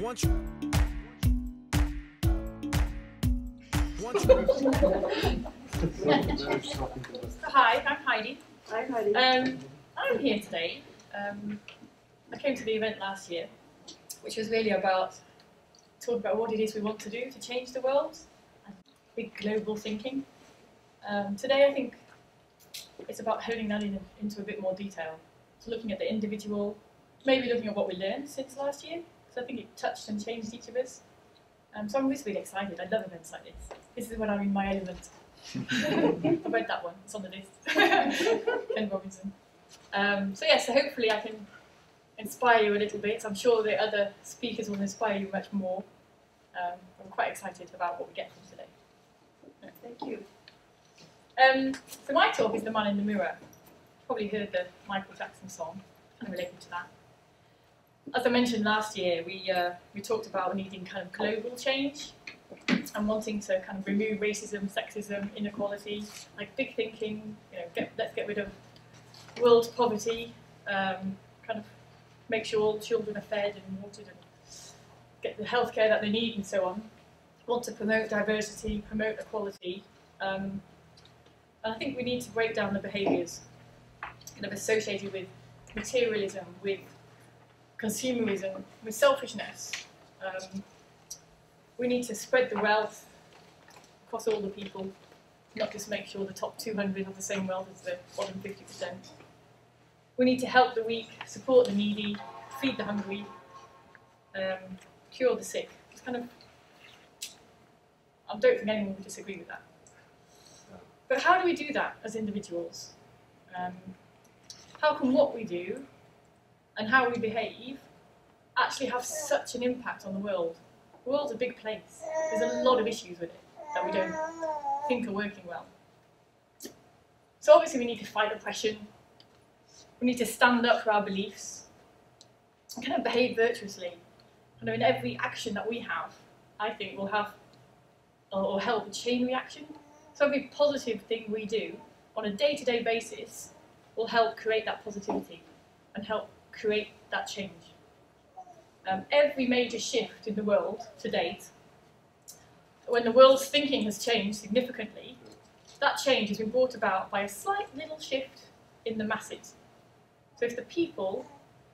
Once Hi, I'm Heidi. Hi, Heidi. I'm here today. I came to the event last year, which was really about talking about what it is we want to do to change the world, and big global thinking. Today I think it's about honing that into a bit more detail. So looking at the individual, maybe looking at what we learned since last year, because I think it touched and changed each of us. So I'm just really excited. I love events like this. This is when I'm in my element. I read that one, it's on the list. Ken Robinson. So hopefully I can inspire you a little bit. I'm sure the other speakers will inspire you much more. I'm quite excited about what we get from today. Thank you. So my talk is The Man in the Mirror. You've probably heard the Michael Jackson song and related to that. As I mentioned last year, we talked about needing kind of global change and wanting to kind of remove racism, sexism, inequality, like big thinking. Let's get rid of world poverty, kind of make sure all children are fed and watered and get the healthcare that they need and so on. Want to promote diversity, promote equality, and I think we need to break down the behaviours kind of associated with materialism, with consumerism, with selfishness. We need to spread the wealth across all the people, not just make sure the top 200 have the same wealth as the bottom 50%. We need to help the weak, support the needy, feed the hungry, cure the sick. It's kind of, I don't think anyone would disagree with that. But how do we do that as individuals? How can what we do and how we behave actually have such an impact on the world? The world's a big place. There's a lot of issues with it that we don't think are working well. So obviously we need to fight oppression. We need to stand up for our beliefs and kind of behave virtuously. Kind of in every action that we have, I think will have or help a chain reaction. So every positive thing we do on a day-to-day basis will help create that positivity and help create that change. Every major shift in the world to date, when the world's thinking has changed significantly, that change has been brought about by a slight little shift in the masses. So if the people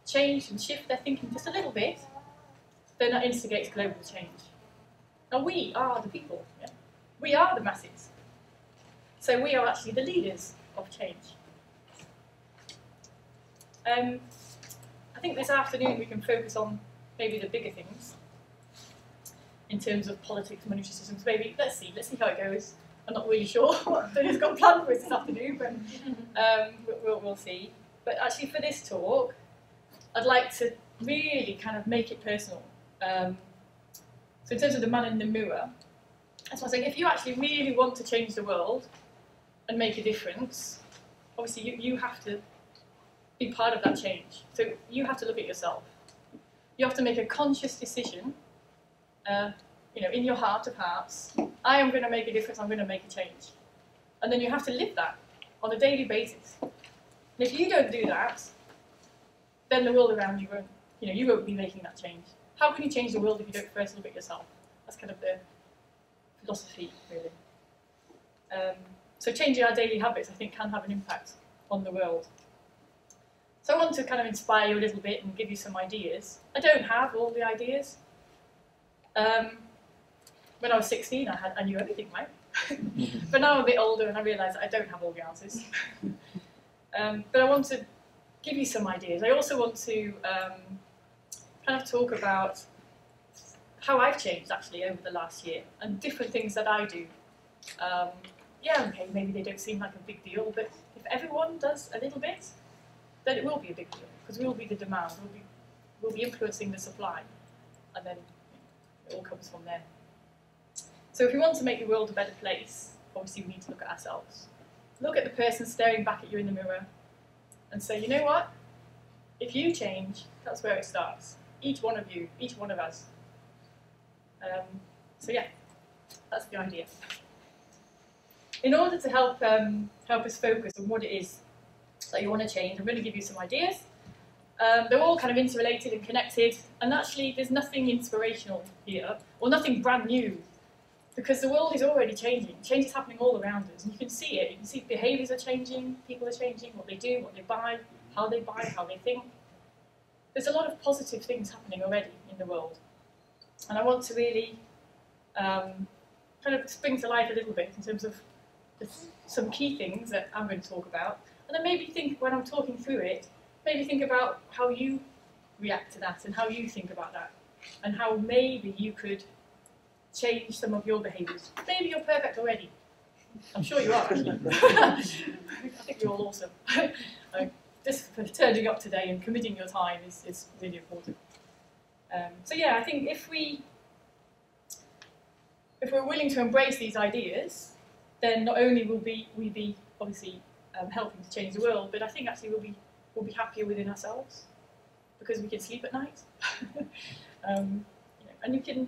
change and shift their thinking just a little bit, then that instigates global change. Now we are the people, yeah? We are the masses. So we are actually the leaders of change. I think this afternoon we can focus on maybe the bigger things in terms of politics, monetary systems. Maybe let's see how it goes. I'm not really sure what Tony's got planned for us this afternoon, but we'll see. But actually, for this talk, I'd like to really kind of make it personal. So in terms of the man in the mirror, that's what I'm saying. If you actually really want to change the world and make a difference, obviously you have to be part of that change. So you have to look at yourself. You have to make a conscious decision, in your heart of hearts. I am going to make a difference. I'm going to make a change, and then you have to live that on a daily basis. And if you don't do that, then the world around you won't. You won't be making that change. How can you change the world if you don't first look at yourself? That's kind of the philosophy, really. So changing our daily habits, I think, can have an impact on the world. So I want to kind of inspire you a little bit and give you some ideas. I don't have all the ideas. When I was 16, I knew everything, right? But now I'm a bit older and I realise that I don't have all the answers. But I want to give you some ideas. I also want to kind of talk about how I've changed actually over the last year and different things that I do. Okay, maybe they don't seem like a big deal, but if everyone does a little bit, then it will be a big deal, because we'll be the demand, we'll be influencing the supply, and then it all comes from there. So if we want to make the world a better place, obviously we need to look at ourselves. Look at the person staring back at you in the mirror and say, you know what? If you change, that's where it starts. Each one of you, each one of us. So yeah, that's the idea. In order to help us focus on what it is that you want to change, I'm going to give you some ideas, They're all kind of interrelated and connected, and actually there's nothing inspirational here, or nothing brand new, because the world is already changing. Change is happening all around us, and you can see it. You can see behaviours are changing, people are changing, what they do, what they buy, how they think. There's a lot of positive things happening already in the world, and I want to really kind of spring to life a little bit in terms of some key things that I'm going to talk about, and then maybe think, when I'm talking through it, maybe think about how you react to that and how you think about that, and how maybe you could change some of your behaviours. Maybe you're perfect already. I'm sure you are, actually. I think you're all awesome. Just for turning up today and committing your time is really important. So yeah, I think if we're willing to embrace these ideas, then not only will we be obviously helping to change the world, but I think actually we'll be happier within ourselves because we can sleep at night. And you can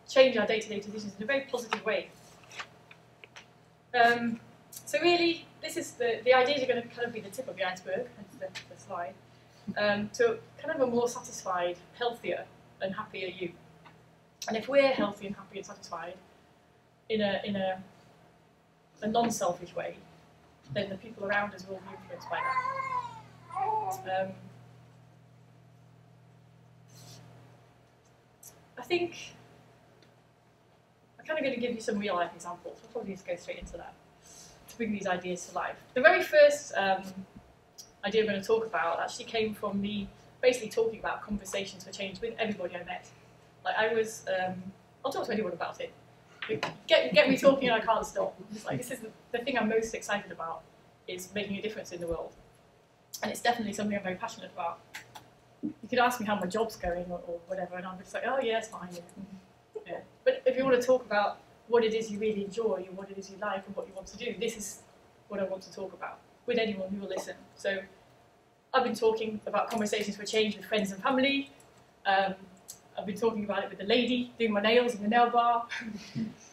change our day-to-day decisions in a very positive way. So really, this is the ideas are going to kind of be the tip of the iceberg, hence the slide, to kind of a more satisfied, healthier and happier you. And if we're healthy and happy and satisfied in a non-selfish way, then the people around us will be influenced by that. I think I'm kind of going to give you some real life examples. We'll probably just go straight into that to bring these ideas to life. The very first idea I'm going to talk about actually came from me basically talking about conversations for change with everybody I met. Like I'll talk to anyone about it. Get me talking and I can't stop. It's like, this is the thing I'm most excited about, is making a difference in the world. And it's definitely something I'm very passionate about. You could ask me how my job's going or whatever, and I'm just like, oh yeah, it's fine. Yeah. But if you want to talk about what it is you really enjoy, or what it is you like, and what you want to do, this is what I want to talk about with anyone who will listen. So I've been talking about conversations for change with friends and family. I've been talking about it with the lady doing my nails in the nail bar,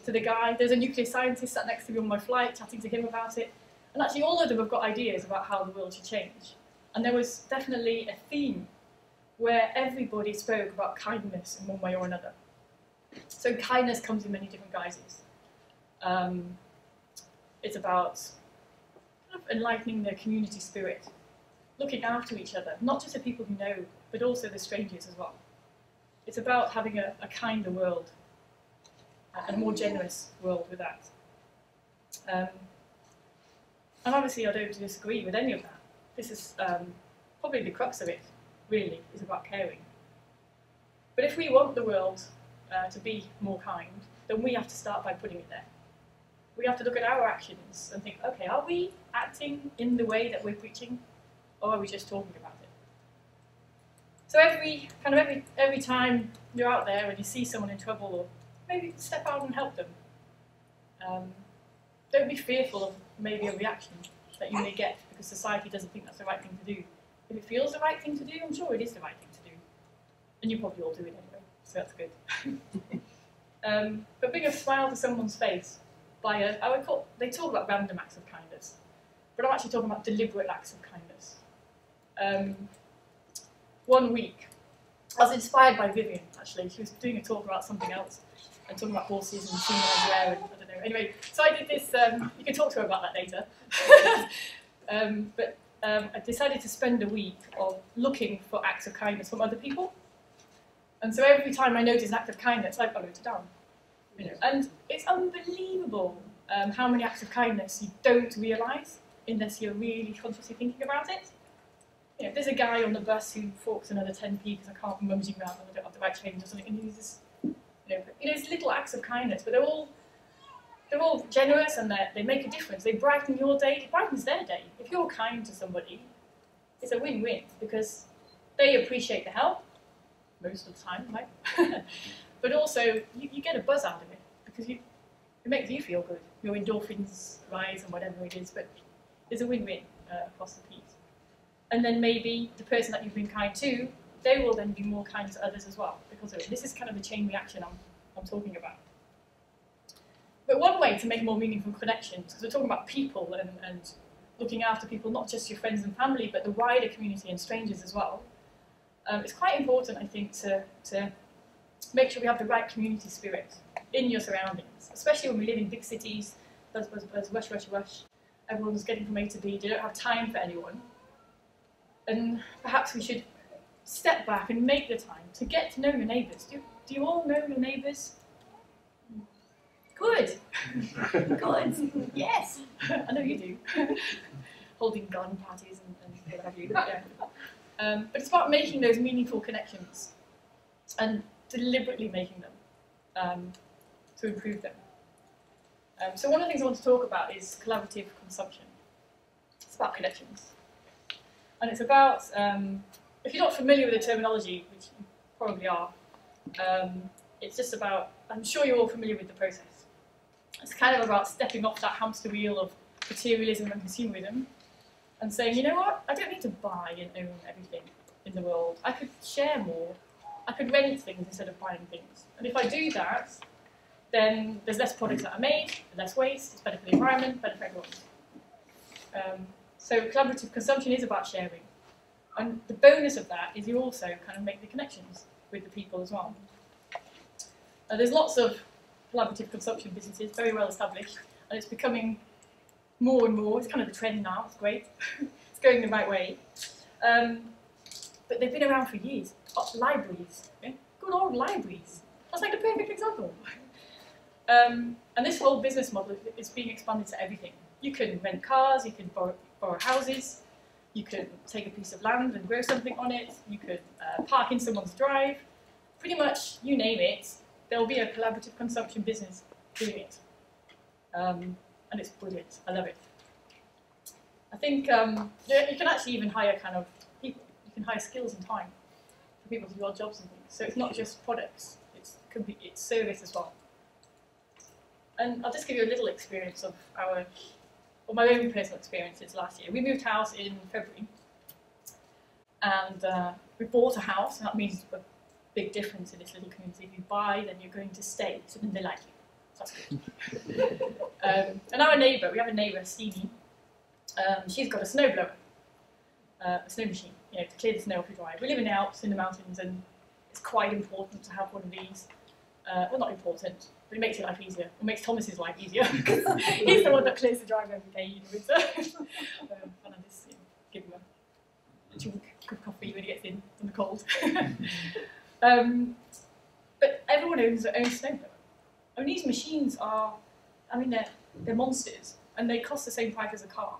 to the guy. There's a nuclear scientist sat next to me on my flight, chatting to him about it. And actually all of them have got ideas about how the world should change. And there was definitely a theme where everybody spoke about kindness in one way or another. So kindness comes in many different guises. It's about kind of enlightening the community spirit, looking after each other, not just the people who know, but also the strangers as well. It's about having a kinder world, and a more generous world with that. And obviously I don't disagree with any of that. This is probably the crux of it, really, is about caring. But if we want the world to be more kind, then we have to start by putting it there. We have to look at our actions and think, okay, are we acting in the way that we're preaching, or are we just talking about it? So every time you're out there and you see someone in trouble, or maybe step out and help them. Don't be fearful of maybe a reaction that you may get because society doesn't think that's the right thing to do. If it feels the right thing to do, I'm sure it is the right thing to do. And you probably all do it anyway, so that's good. But bring a smile to someone's face by they talk about random acts of kindness, but I'm actually talking about deliberate acts of kindness. One week, I was inspired by Vivian, actually. She was doing a talk about something else, and talking about horses and seeing everywhere, and I don't know. Anyway, so I did this, you can talk to her about that later. I decided to spend a week of looking for acts of kindness from other people. And so every time I notice an act of kindness, I wrote it down. And it's unbelievable how many acts of kindness you don't realise unless you're really consciously thinking about it. If there's a guy on the bus who forks another 10p because I can't mumsing around and I don't have the right change or something, and he's just, it's little acts of kindness, but they're all generous and they make a difference. They brighten your day, it brightens their day. If you're kind to somebody, it's a win-win because they appreciate the help most of the time, right? But also you get a buzz out of it because it makes you feel good. Your endorphins rise and whatever it is, but there's a win-win across the piece. And then maybe the person that you've been kind to, they will then be more kind to others as well because of it. This is kind of the chain reaction I'm talking about. But one way to make more meaningful connections, because we're talking about people and looking after people, not just your friends and family, but the wider community and strangers as well, It's quite important, I think, to make sure we have the right community spirit in your surroundings, especially when we live in big cities, buzz, buzz, buzz, rush, rush, rush. Everyone's getting from A to B, they don't have time for anyone. And perhaps we should step back and make the time to get to know your neighbours. Do you all know your neighbours? Good. Good. Yes. I know you do. Holding garden parties and what have you. Yeah. But it's about making those meaningful connections and deliberately making them to improve them. So one of the things I want to talk about is collaborative consumption. It's about connections. And it's about, if you're not familiar with the terminology, which you probably are, it's just about, I'm sure you're all familiar with the process. It's kind of about stepping off that hamster wheel of materialism and consumerism and saying, you know what, I don't need to buy and own everything in the world. I could share more. I could rent things instead of buying things. And if I do that, then there's less products that are made, less waste, it's better for the environment, better for everyone. So collaborative consumption is about sharing. And the bonus of that is you also kind of make the connections with the people as well. There's lots of collaborative consumption businesses, very well established, and it's becoming more and more. It's kind of the trend now, it's great. It's going the right way. But they've been around for years. Libraries, okay? Good old libraries. That's like the perfect example. And this whole business model is being expanded to everything. You can rent cars, you can borrow houses, you can take a piece of land and grow something on it, you could park in someone's drive. Pretty much, you name it, there will be a collaborative consumption business doing it. And it's brilliant, I love it. I think you can actually even hire kind of people. You can hire skills and time for people to do our jobs and things. So it's not just products, it's service as well. And I'll just give you a little experience of my own personal experiences last year. We moved house in February, and we bought a house, and that means a big difference in this little community. If you buy, then you're going to stay, so then they like you. So that's good. And our neighbour, we have a neighbour, Steenie, she's got a snowblower, a snow machine, you know, to clear the snow off your drive. We live in the Alps, in the mountains, and it's quite important to have one of these. Well, not important, but it makes your life easier. It makes Thomas's life easier. He's the one that clears the drive every day in the winter. And I just give him a drink of coffee when he gets in the cold. But everyone owns their own snowblower. And these machines are, I mean, they're monsters, and they cost the same price as a car.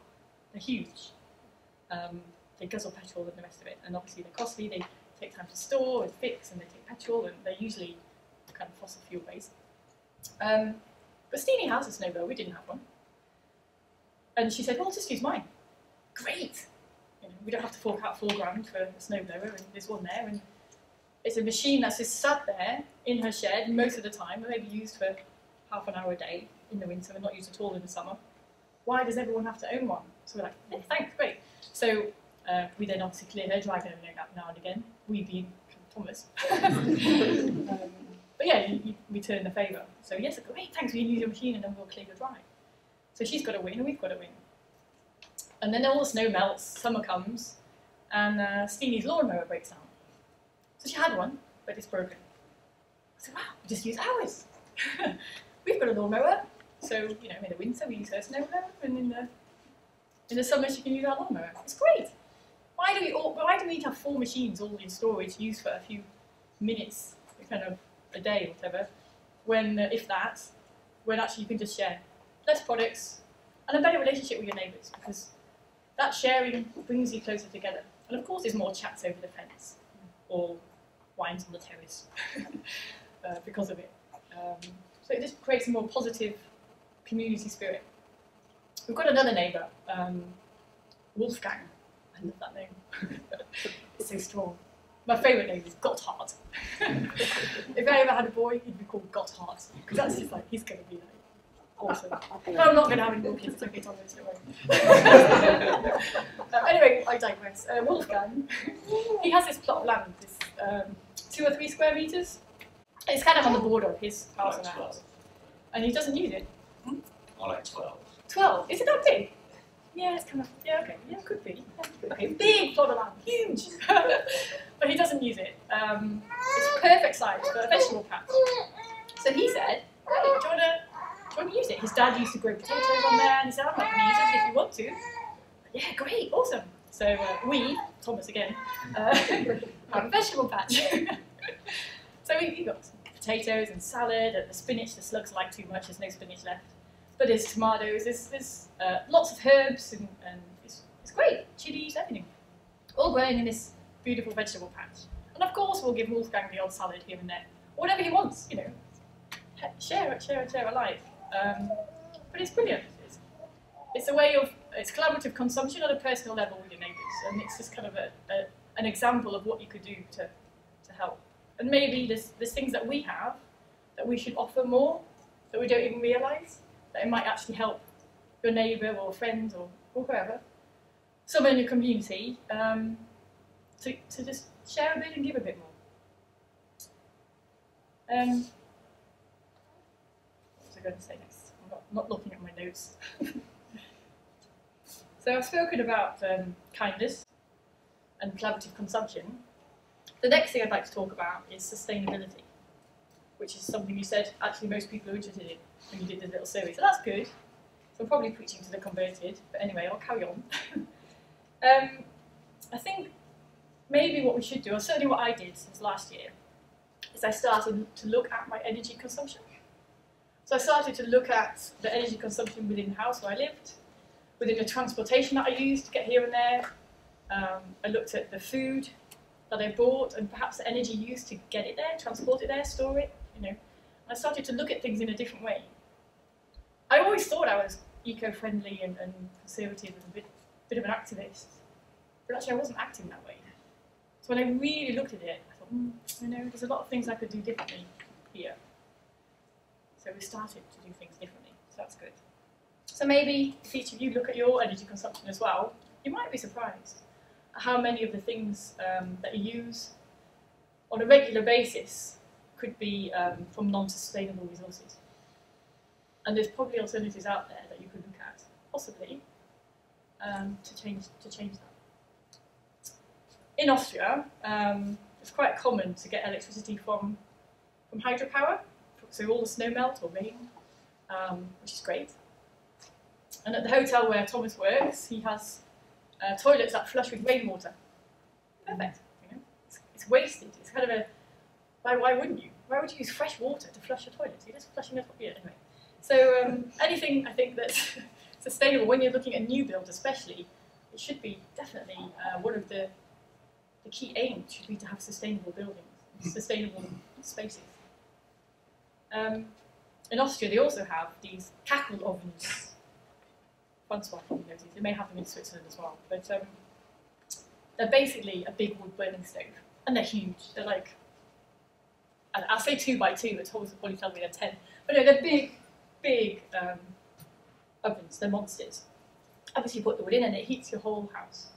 They're huge. They guzzle petrol and the rest of it, and obviously they're costly. They take time to store and fix, and they take petrol, and they're usually kind of fossil fuel based. But Steenie has a snowblower, we didn't have one. And she said, well, just use mine. Great! You know, we don't have to fork out £4 for a snowblower, and there's one there. And it's a machine that's just sat there in her shed most of the time, and maybe used for half an hour a day in the winter and not used at all in the summer. Why does everyone have to own one? So we're like, yeah, thanks, great. So we then obviously clear her drive now and again, we being Thomas. But yeah, you return the favour. So yes, great, thanks, we can use your machine and then we'll clear your drive. So she's got a win and we've got a win. And then all the snow melts, summer comes, and Steenie's lawnmower breaks down. So she had one, but it's broken. I said, wow, we just use ours. We've got a lawnmower, so you know, in the winter we use her snowblower, and in the summer she can use our lawnmower. It's great. Why do we need to have 4 machines all in storage, used for a few minutes, kind of a day or whatever, when, if that, when actually you can just share less products and a better relationship with your neighbours, because that sharing brings you closer together. And of course there's more chats over the fence, or wines on the terrace, because of it. So it just creates a more positive community spirit. We've got another neighbour, Wolfgang. I love that name. It's so strong. My favourite name is Gotthard. If I ever had a boy, he'd be called Gotthard, because that's just like, he's going to be like awesome. But I'm not going to have any more kids, don't get on this, don't worry. Anyway, I digress. Wolfgang, he has this plot of land, this 2 or 3 square metres. It's kind of on the border of his house and house. And he doesn't use it. I like 12. 12? Is it that big? Yeah, it's kind of, yeah, okay, yeah, it could be. Okay, big plot of land, huge. but he doesn't use it. It's perfect size for a vegetable patch. So he said, "Great, do you want to use it?" His dad used to grow potatoes on there, and he said, "I'm not going to use it, but if you want to." Yeah, great, awesome. So we, Thomas again, have a vegetable patch. So we got some potatoes and salad, and the spinach, the slugs like too much, there's no spinach left. But there's tomatoes, there's lots of herbs, and it's great, chilies, everything. All growing in this beautiful vegetable patch. And of course we'll give Wolfgang the odd salad here and there. Whatever he wants, you know. Share alike. But it's brilliant. It's a way of, it's collaborative consumption on a personal level with your neighbours, and it's just kind of an example of what you could do to help. And maybe there's things that we have that we should offer more, that we don't even realise, that it might actually help your neighbour or friends or whoever, someone in your community, to just share a bit and give a bit more. What was I going to say next? I'm not looking at my notes. So I've spoken about kindness and collaborative consumption. The next thing I'd like to talk about is sustainability, which is something you said actually most people are interested in when you did the little survey. So that's good. So I'm probably preaching to the converted, but anyway, I'll carry on. I think maybe what we should do, or certainly what I did since last year, is I started to look at my energy consumption. So I started to look at the energy consumption within the house where I lived, within the transportation that I used to get here and there. I looked at the food that I bought and perhaps the energy used to get it there, transport it there, store it, you know. And I started to look at things in a different way. I always thought I was eco-friendly and conservative and a bit of an activist, but actually I wasn't acting that way. So when I really looked at it, I thought, you know, there's a lot of things I could do differently here. So we started to do things differently, so that's good. So maybe if each of you look at your energy consumption as well, you might be surprised at how many of the things that you use on a regular basis could be from non-sustainable resources. And there's probably alternatives out there that you could look at, possibly, to change that. In Austria, it's quite common to get electricity from hydropower, so all the snow melt or rain, which is great. And at the hotel where Thomas works, he has toilets that flush with rainwater. Perfect, you know. It's wasted. It's kind of a, why wouldn't you? Why would you use fresh water to flush a toilet? You're just flushing it, yeah, anyway. So anything I think that's sustainable, when you're looking at new builds especially, it should be definitely one of the key aims should be to have sustainable buildings, sustainable spaces. In Austria they also have these cackle ovens. They may have them in Switzerland as well, but they're basically a big wood burning stove, and they're huge. They're like, I'll say 2 by 2, but Thomas will probably tell me they're 10. But no, they're big ovens. They're monsters. Obviously, you put the wood in, and it heats your whole house.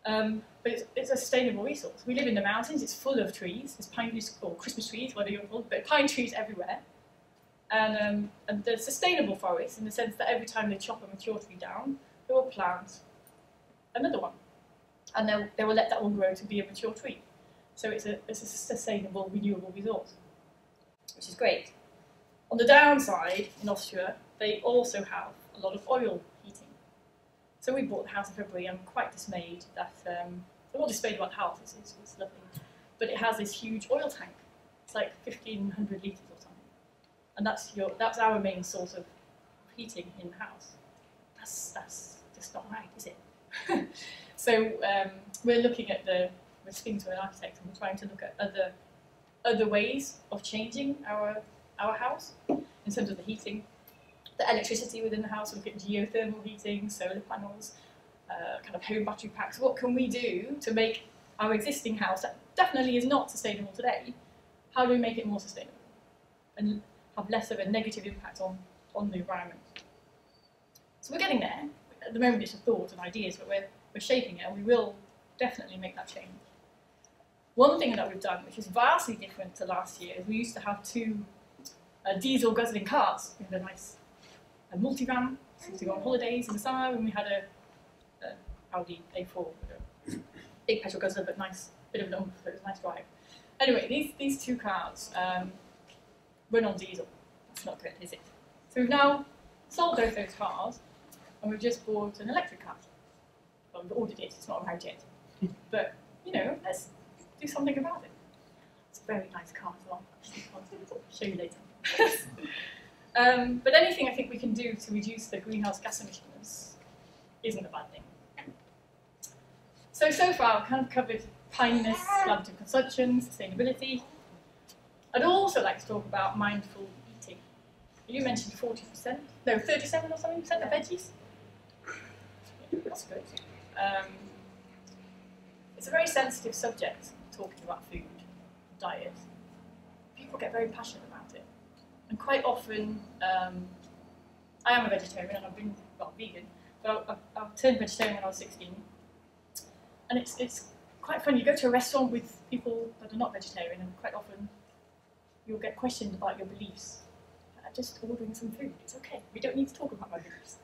But it's a sustainable resource. We live in the mountains. It's full of trees. There's pine trees or Christmas trees, whatever you're called, but pine trees everywhere. And they're sustainable forests in the sense that every time they chop a mature tree down, they will plant another one, and they will let that one grow to be a mature tree. So it's a sustainable, renewable resource, which is great. On the downside, in Austria, they also have a lot of oil heating. So we bought the house in February. I'm quite dismayed that, I'm not dismayed about the house, it's lovely, but it has this huge oil tank. It's like 1,500 litres or something. And that's our main source of heating in the house. That's just not right, is it? So we're looking at we're speaking to an architect, and we're trying to look at other ways of changing our house in terms of the heating, the electricity within the house. We look at geothermal heating, solar panels, kind of home battery packs. What can we do to make our existing house that definitely is not sustainable today? How do we make it more sustainable and have less of a negative impact on the environment? So we're getting there. At the moment it's a thought and ideas, but we're shaping it, and we will definitely make that change. One thing that we've done, which is vastly different to last year, is we used to have 2 diesel guzzling cars. We had a nice multivan, so we used to go on holidays in the summer, and we had a Audi A4, big petrol guzzler, but nice bit of an ump, so it was a nice drive. Anyway, these two cars run on diesel. That's not good, is it? So we've now sold both those cars, and we've just bought an electric car. Well, we've ordered it, it's not arrived yet. But, you know, let's do something about it. It's a very nice car as well, actually. I'll show you later. But anything I think we can do to reduce the greenhouse gas emissions isn't a bad thing. So far I've kind of covered kindness, collaborative consumption, sustainability. I'd also like to talk about mindful eating. You mentioned 40%, no, 37 or something percent of veggies. That's good. It's a very sensitive subject, talking about food, diet. People get very passionate about it. And quite often, I am a vegetarian and I've been, well, vegan, but I turned vegetarian when I was 16. And it's quite fun. You go to a restaurant with people that are not vegetarian, and quite often you'll get questioned about your beliefs. I'm just ordering some food, it's okay. We don't need to talk about my beliefs.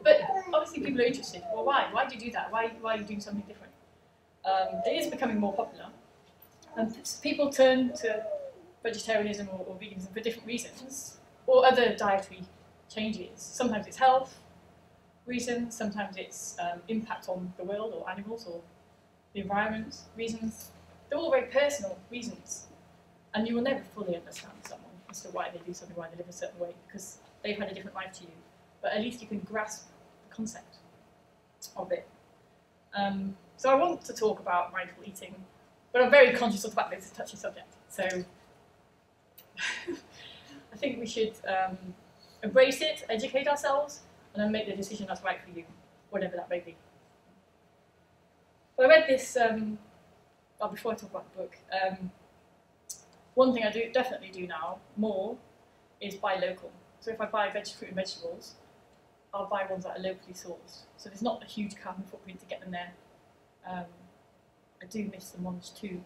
But obviously people are interested. Well, why? Why do you do that? Why are you doing something different? It is becoming more popular. And people turn to vegetarianism or veganism for different reasons, or other dietary changes. Sometimes it's health reasons, sometimes it's impact on the world or animals or the environment reasons. They're all very personal reasons, and you will never fully understand someone as to why they do something, why they live a certain way, because they've had a different life to you. But at least you can grasp the concept of it. So I want to talk about mindful eating, but I'm very conscious of the fact that it's a touchy subject. So I think we should embrace it, educate ourselves, and then make the decision that's right for you, whatever that may be. Well, I read this, well, before I talk about the book, one thing I definitely do now, more, is buy local. So if I buy fruit and vegetables, I'll buy ones that are locally sourced. So there's not a huge carbon footprint to get them there. I do miss the ones too.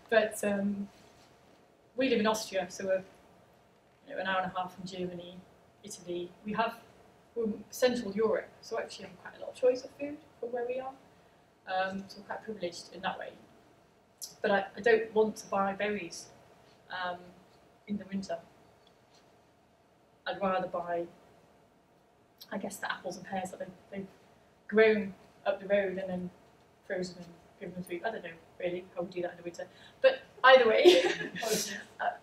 But we live in Austria, so we're an hour and a half from Germany, Italy. We're Central Europe, so we actually have quite a lot of choice of food from where we are. So we're quite privileged in that way. But I don't want to buy berries in the winter. I'd rather buy, I guess, the apples and pears that they've grown up the road and then frozen and given them to. I don't know really how we do that in the winter. But either way,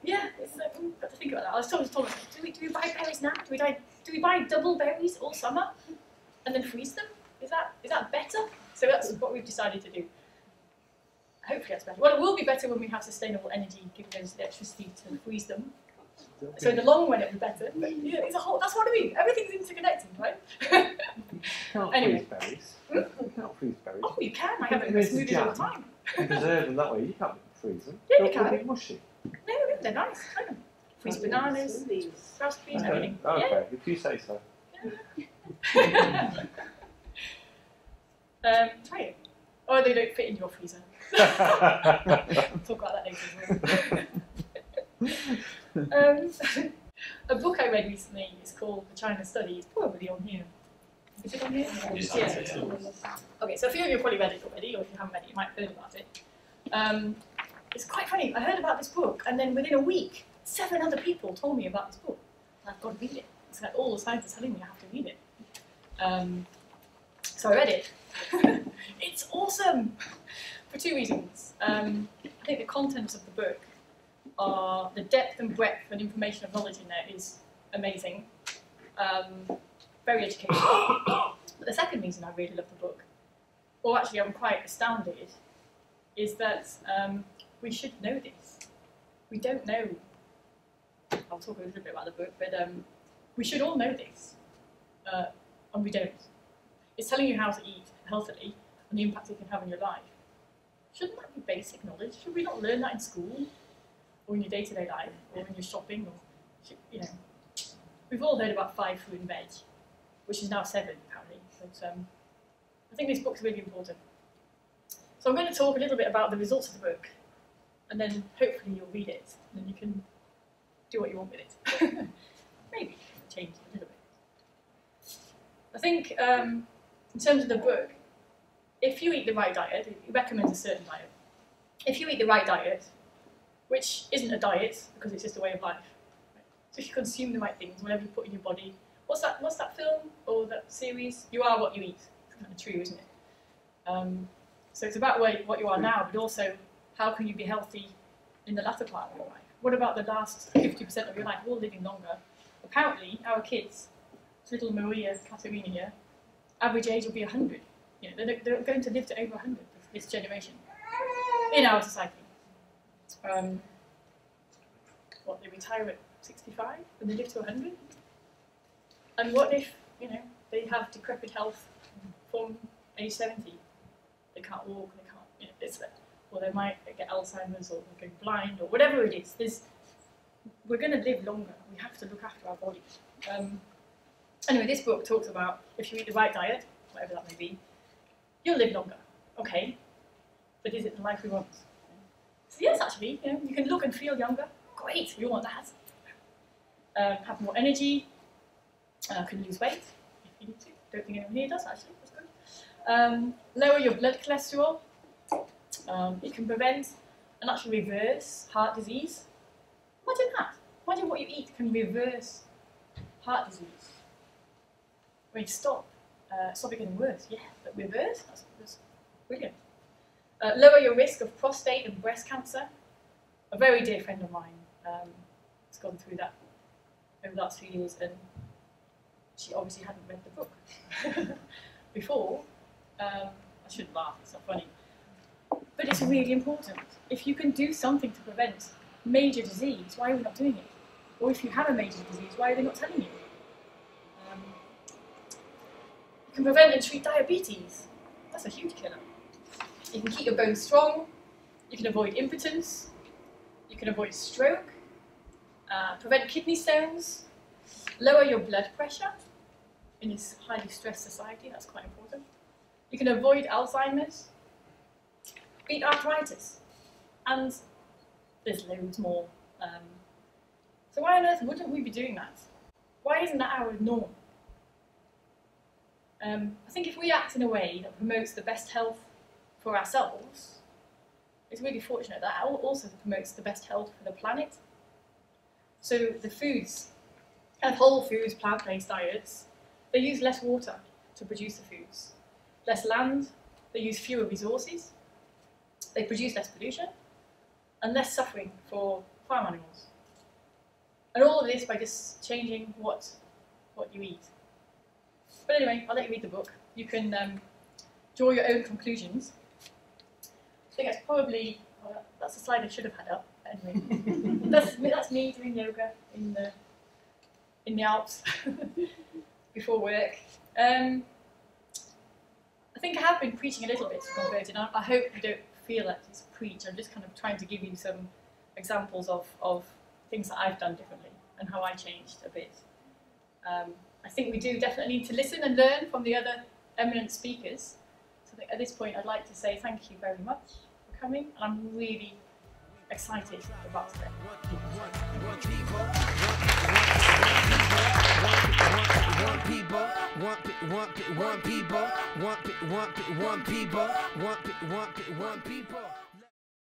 yeah, it's like, got to think about that. I was talking to myself, do we buy berries now? Do we buy double berries all summer and then freeze them? Is that better? So that's what we've decided to do. Hopefully that's better. Well, it will be better when we have sustainable energy giving us the electricity to freeze them. So in the long run, it'll be better. But yeah, it's a whole. That's what I mean. Everything's interconnected, right? You can't Anyway. freeze berries. You can't freeze berries. Oh, you can. I have it in smoothies all the time. You preserve them that way. You can't freeze them. Yeah, you They'll can. get mushy. No, they're nice. Try them. Freeze bananas, raspberries, everything. Okay, if you say so. Yeah. Try it. Oh, they don't fit in your freezer. Talk about that later as well. A book I read recently is called The China Study. It's probably on here. Is it on here? Yeah. Okay, so a few of you have probably read it already, or if you haven't read it, you might have heard about it. It's quite funny. I heard about this book, and then within a week, 7 other people told me about this book. I've got to read it. It's like all the scientists telling me I have to read it. So I read it. It's awesome for 2 reasons. I think the contents of the book are, the depth and breadth and information of knowledge in there is amazing. Very educational. But the second reason I really love the book, or actually I'm quite astounded, is that we should know this. We don't know. I'll talk a little bit about the book, but we should all know this, and we don't. It's telling you how to eat healthily and the impact it can have on your life. Shouldn't that be basic knowledge? Should we not learn that in school, or in your day-to-day life, or when you're shopping, or you know? We've all heard about 5 fruit and veg, which is now 7 apparently. But I think this book's really important. So I'm going to talk a little bit about the results of the book, and then hopefully you'll read it, and then you can do what you want with it. Maybe change it a little bit. I think in terms of the book, if you eat the right diet, it recommends a certain diet. If you eat the right diet, which isn't a diet because it's just a way of life, right? So if you consume the right things, whatever you put in your body, what's that film or that series? You are what you eat. It's kind of true, isn't it? So it's about what you are now, but also how can you be healthy in the latter part of your life? What about the last 50% of your life? We're all living longer. Apparently, our kids, little Maria, Katerina here, average age will be 100. You know, they're going to live to over 100, this generation, in our society. What, they retire at 65 and they live to 100? And what if, you know, they have decrepit health from age 70? They can't walk, they can't, you know, it's that. Or they might get Alzheimer's or they go blind or whatever it is. We're going to live longer. We have to look after our bodies. Anyway, this book talks about if you eat the right diet, whatever that may be, you'll live longer. Okay, but is it the life we want? So yes, actually, you know, you can look and feel younger. Great, we want that. Have more energy. Can lose weight if you need to. Don't think anyone here does actually. That's good. Lower your blood cholesterol. It can prevent and actually reverse heart disease. Imagine that. Imagine what you eat can reverse heart disease. I mean, stop it getting worse. Yeah, but reverse? That's brilliant. Lower your risk of prostate and breast cancer. A very dear friend of mine has gone through that over the last few years, and she obviously hadn't read the book before. I shouldn't laugh, it's not funny. But it's really important. If you can do something to prevent major disease, why are we not doing it? Or if you have a major disease, why are they not telling you? You can prevent and treat diabetes. That's a huge killer. You can keep your bones strong. You can avoid impotence. You can avoid stroke. Prevent kidney stones. Lower your blood pressure in this highly stressed society. That's quite important. You can avoid Alzheimer's. Beat arthritis. And there's loads more. So why on earth wouldn't we be doing that? Why isn't that our norm? I think if we act in a way that promotes the best health for ourselves, it's really fortunate that also promotes the best health for the planet. So the foods, kind of whole foods, plant-based diets, they use less water to produce the foods, less land, they use fewer resources, they produce less pollution, and less suffering for farm animals. And all of this by just changing what you eat. But anyway, I'll let you read the book. You can draw your own conclusions. I think that's probably, that's a slide I should have had up. Anyway, that's me doing yoga in the Alps before work. I think I have been preaching a little bit to converted. I hope you don't feel like it's a preach. I'm just kind of trying to give you some examples of things that I've done differently and how I changed a bit. I think we do definitely need to listen and learn from the other eminent speakers. So at this point I'd like to say thank you very much for coming, and I'm really excited about today. One people.